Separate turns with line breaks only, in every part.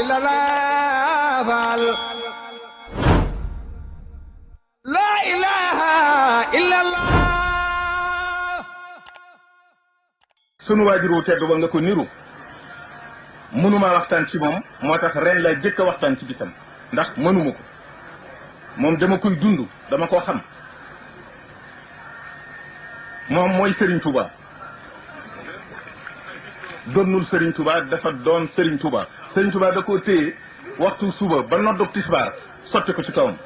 إلا الله فعل لا إله إلا الله
sunu waajuru tedd ba nga ko niru mënuma waxtaan ci moom moo tax ren la jëkk a waxtaan ci bisam ndax mënuma ko moom dama koy dund dama koo xam moom mooy Serigne Touba donnul Serigne Touba dafa doon Serigne Touba Serigne Touba da koo téye waxtu suba ba noddug tisbaar sotti ko ci kawam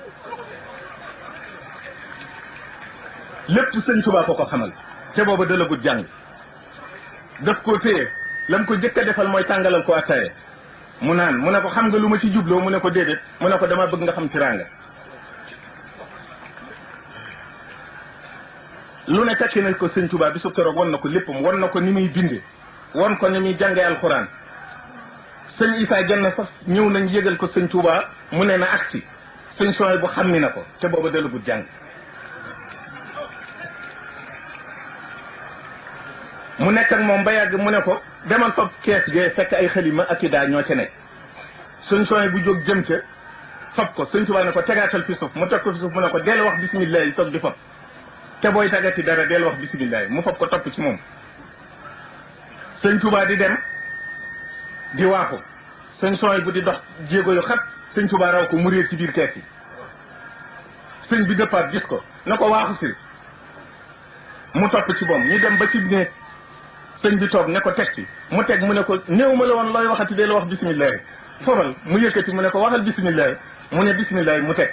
lépp Serigne Touba ko xamal te booba dalagut jàng daf koo téye lam ko jëkk a defal mooy tàngalal ko attaaye mu naan mu ne ko xam nga lu ma ci jubloo mu ne ko déedéet mu ne ko dama bëgg nga xam tiraanga lu ne tekki nañ ko sëñ Touba bi su keroog won na ko léppam won na ko ni muy binde won ko ni muy jàngee alxuraan sëñ Issa Dieng sax ñëw nañ yëgal ko sëñ Touba mu ne na agsi sëñ Soy bu xam ni na ko te booba dalagut jàng mu nekk ak moom ba yàgg mu ne ko demal fab kees gee fekk ay xalima ak i daa ñoo ca nekk sëñ Soy bu jóg jëm ca fab ko sëñ Touba ne ko tegaatal fi suuf mu teg ko fi suuf mu ne ko del wax bisimilah yi soog di fab te booy tagati dara del wax bisimilah mu fab ko topp ci moom sëñ Touba di dem di waaxu sëñ Soy bu di dox jéego yu xat sëñ Touba raw ko mu réer ci biir kees yi sëñ bi dëppaat gis ko na ko waaxu si mu topp ci moom ñu dem ba ci ne sëñ bi toog ne ko teg ci mu teg mu ne ko néew ma la woon looy waxati del wax bisimilah fobal mu yëkkati mu ne ko waxal bisimilah mu ne bisimilah mu teg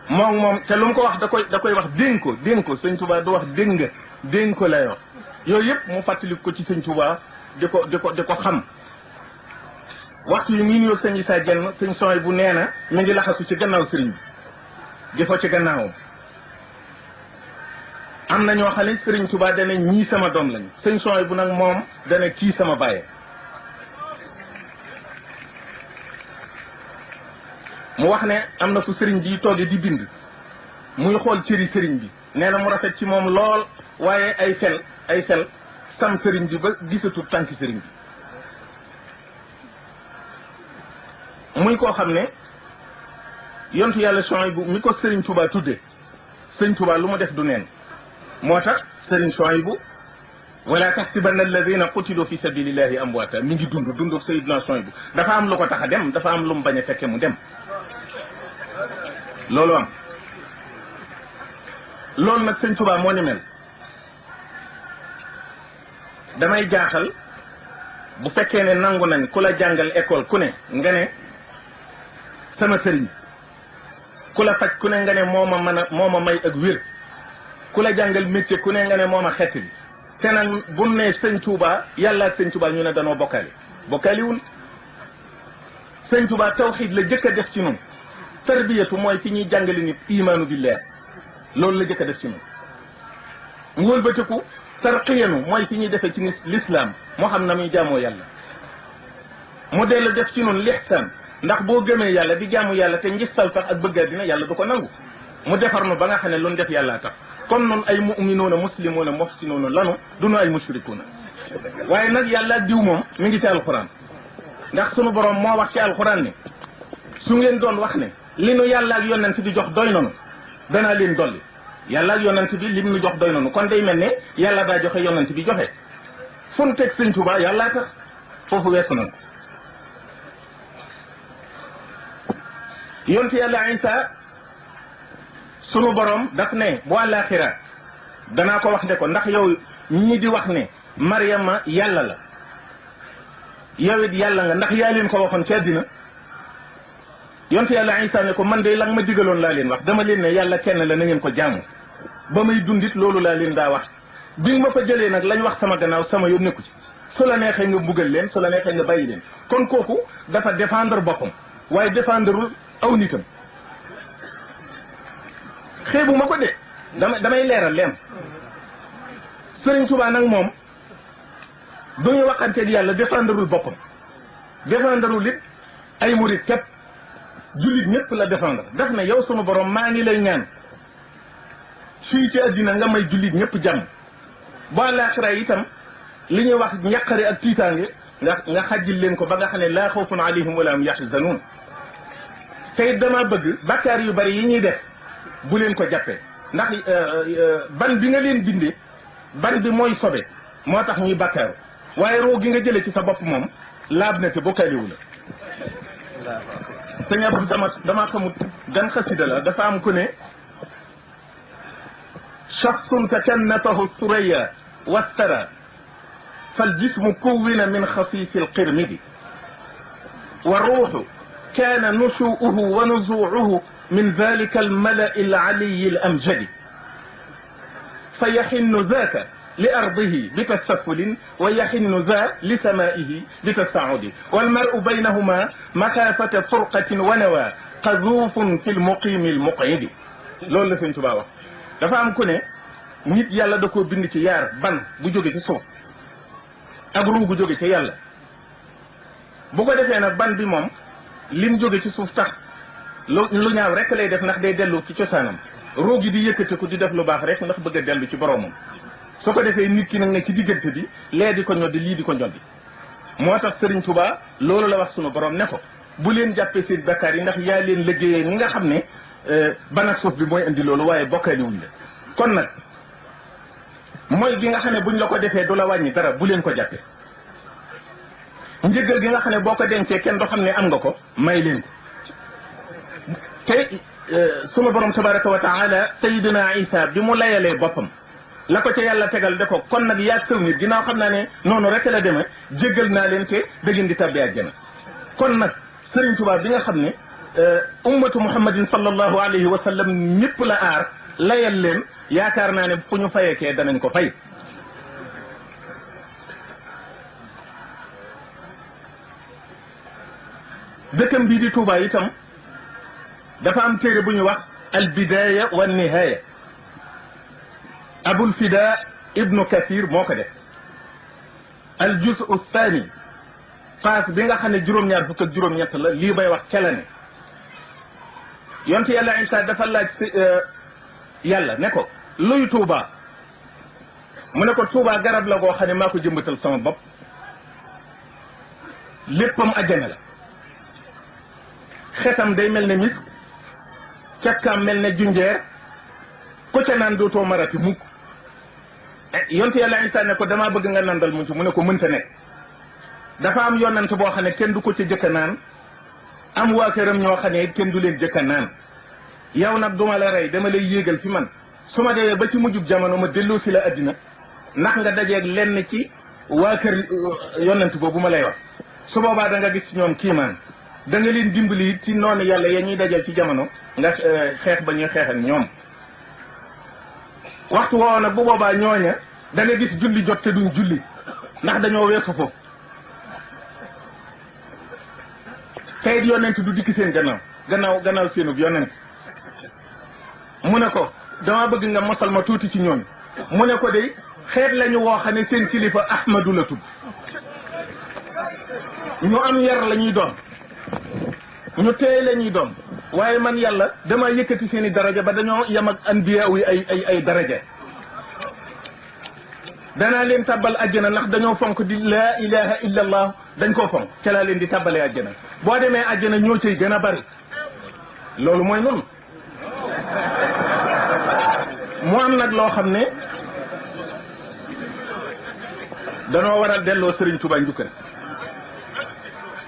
moom te lu mu ko wax da koy wax dénk ko sëñ Touba du wax dégg nga dénk ko lay wax yooyu yëpp mu fàttali ko ci sëñ Touba di ko xam waxtu yi muy nuyoo sëñ Issa Dieng sëñ Soy bu nee na mi ngi laxasu ci gannaaw sëriñ bi di ko ci gannaawam am na ñoo xam ne sëriñ Touba dana ñii sama doom lañu sëñ Soy bu nag moom dana kii sama bàyyee mu wax ne am na fu sëriñ bi tooge di bind muy xool cëri sëriñ bi nee na mu rafet ci moom lool waaye ay fel sam sëriñ bi ba gisatul tànki sëriñ bi muy koo xam ne yontu yàlla Soy bu mi ko sëriñ Touba tudde sëriñ Touba lu mu def du neen moo tax sëriñ Soy bu wala taxsibanna alladina qutilu fi sabilillahi amwaata mi ngi dund Seydina Soy bu dafa am lu ko tax a dem dafa am lu mu bañ a fekke mu dem loolu am loolu nag sëñ Touba moo ni mel damay jaaxal bu fekkee ne nangu nañ ku la jàngal école ku ne nga ne sama sëriñ ku la faj ku ne nga ne moo ma may ak wér ku la jàngal métier ku ne nga ne moo ma xett bi te nag bu ne sëñ Touba yàlla ak sëñ Touba ñu ne danoo bokkaaliwul sëñ Touba tawxiid la jëkk a def ci ñun tarbiyatu mooy fi ñuy jàngale nit imaanu billah loolu la jëkk a def ci ñun mu wëlbatiku tarqiyanu mooy fi ñuy defee ci nit l'islam moo xam na muy jaamoo yàlla mu dellu def ci ñun lihsaan ndax boo gëmee yàlla di jaamu yàlla te ngistal tax ak bëgga dina yàlla du ko nangu mu defar nu ba nga xam ne lu ñu def yàllaa tax kon noonu ay mu'minuuna muslimuuna muhsinuuna lanu dunu ay mushrikuuna waaye nag yàlla diw moom mi ngi ci alxuraan ndax sunu borom moo wax ci alxuraan ne su ngeen doon wax ne li nu yàlla ak yonent bi jox doy nanu danaa leen dolli yàlla ak yonent bi lim nu jox doy nanu kon day mel ne yàlla daa joxe yonent bi joxe fu nu teg sëñ Touba yàllaa tax foofu weesu nañ yonent yàlla Isa sunu borom daf ne bu àllaaxira danaa ko wax ne ko ndax yow ñii di wax ne Maryama yàlla la yow it yàlla nga ndax yaa leen ko waxoon ci àddina yonte yàlla Isa ne ko man de lang ma digaloon laa leen wax dama leen ne yàlla kenn la na ngeen ko jaamu ba may dundit loolu laa leen daa wax bi ma fa jëlee nag lañ wax sama gannaaw sama yoon nekku ci su la neexee nga mbugal leen su la neexee nga bàyyi leen kon kooku dafa défendre boppam waaye défendreul aw nitam xeebu ma ko de damay leeral leen Sëriñ Touba nag moom duñu waxanteeg yàlla défendreul boppam défendreul it ay murit képp jullit ñëpp la défendre daf ne yow sunu borom maa ngi lay ñaan fii ci àddina nga may jullit ñëpp jàmm ba àllaaxira itam li ñuy wax njàqare ak tiitaange nga xajjil leen ko ba nga xam ne laa xawfun alayhim wala hum yaxzanuun. tey dama bëgg bakkaar yu bari yi ñuy def bu leen ko jàppee ndax ban bi nga leen bindee ban bi mooy sobe moo tax ñuy bakkaaru waaye roo gi nga jëlee ci sa bopp moom laab na te bokkaaliwu la. sëñ Abdou dama xamut gan xasida la dafa am ku ne shaxsun takannatahu suraya wastara fal jismu kuwina min xasiisi alqirmidi wa ruuxu kaana nushuuhu wa nuzuuhu min dalika almalai alaliyi alamjadi fa yaxinnu zaaka li ardihi bi tasafulin wa yaxinnu za li samaihi bi tasaudi walmaru baynahuma maxaafata furqatin wa nawa qazuufun fi lmuqimi almuqidi. loolu la sëñ Tuubaa wax. dafa am ku ne nit yàlla da koo bind ci yaar ban bu jóge ci suuf ak ruu bu jóge ci yàlla. bu ko defee nag ban bi moom lim jóge ci suuf tax lu ñaaw rek lay def ndax day dellu ci cosaanam. ruu gi di yëkkatiku di def lu baax rek ndax bëgg a dellu ci boroomam. su ko defee nit ki nag ne ci diggante bi lee di ko ñoddi lii di ko ñoddi. moo tax Serigne Touba loolu la wax sunu borom ne ko bu leen jàppee seen bakkaar yi ndax yaa leen liggéeyee ñi nga xam ne ban ak suuf bi mooy indi loolu waaye bokkaali wuñ la. kon nag mooy gi nga xam ne buñ la ko defee du la wàññi dara bu leen ko jàppee. njëggal gi nga xam ne boo ko dencee kenn du xam ne am nga ko may leen ko. te sunu borom tabaraka wa taala sayidina Isa bi mu layalee boppam la ko ca yàlla tegal de ko kon nag yaag sëw nit ginnaaw xam naa ne noonu rek la demee jéggal naa leen te da ngeen di tabbi àjjana. kon nag Serigne Touba bi nga xam ne ummatu muhammadin sallallahu alayhi wa sallam ñëpp la aar layal leen yaakaar naa ne fu ñu fayekee danañ ko fay. dëkkam bii di Touba itam dafa am téere bu ñu wax al bidaya wa nihaya abul fida ibnu kathir moo ko def al juzu thani paas bi nga xam ne juróom-ñaar fukk ak juróom-ñett la lii bay wax ca la ne yonte yàlla Isa dafa laaj yàlla ne ko luy Touba mu ne ko Touba garab la goo xam ne maa ko jëmbatal sama bopp léppam àjjana la xetam day mel ne mis cakkaam mel ne junjeer ko ca naan dootoo marati mukk yonte yàlla Isa ne ko damaa bëgg nga nandal mu ci mu ne ko mënta nekk dafa am yonent boo xam ne kenn du ko ca jëkka naan am waa këram ñoo xam ne kenn du leen jëkka naan yow nag duma la rey dama lay yéegal fi man su ma demee ba ci mujjub jamono ma delloo si la addina ndax nga dajeeg lenn ci waa kër yonent boobu ma lay wax su boobaa da nga gis ci ñoom kiimaan da nga leen dimbali ci noonu yàlla ya ñuy dajal ci jamono nga xeex ba ñuy xeex ak ñoom waxtu woowu nag bu boobaa ñooña da nga gis julli jot te duñ julli ndax dañoo weesu foofu kayit yonent du dikk seen gannaaw seenub yonent mu ne ko dama bëgg nga mosal ma tuuti ci ñooñu mu ne ko de xeet lañu woo xam ne seen kilifa Ahmadu la tudd ñu am yar la ñuy doon ñu teey la ñuy doon waaye man yàlla dama yëkkati seen i daraja ba dañoo yem ak anbiya yi ay daraja danaa leen tàbbal àjjana ndax dañoo fonk di laa ilaha illa allah dañ koo fonk ca laa leen di tàbbalee àjjana boo demee àjjana ñoo cay gën a bari loolu mooy noonu mu am nag loo xam ne danoo war a delloo Serigne Touba njukkal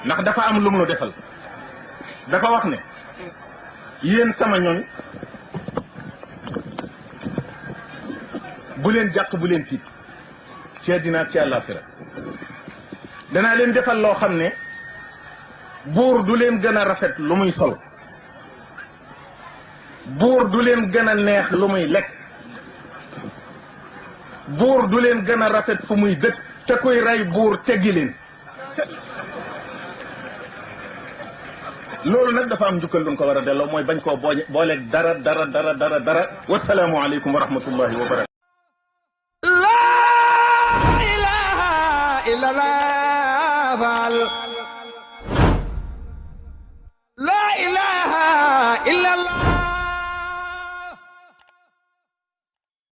ndax dafa am lu mu nu defal dafa wax ne yéen sama ñooñ bu leen jàq bu leen tiit ci àddina ak ci àllaaxira danaa leen defal loo xam ne buur du leen gën a rafet lu muy sol buur du leen gën a neex lu muy lekk buur du leen gën a rafet fu muy dëkk te kuy rey buur teggi leen loolu nag dafa am njukkal luñ ko war a delloo mooy bañ koo booleeg dara wasalaamu aleykum wa rahmatullahi wa barakatu
la ilaha illallah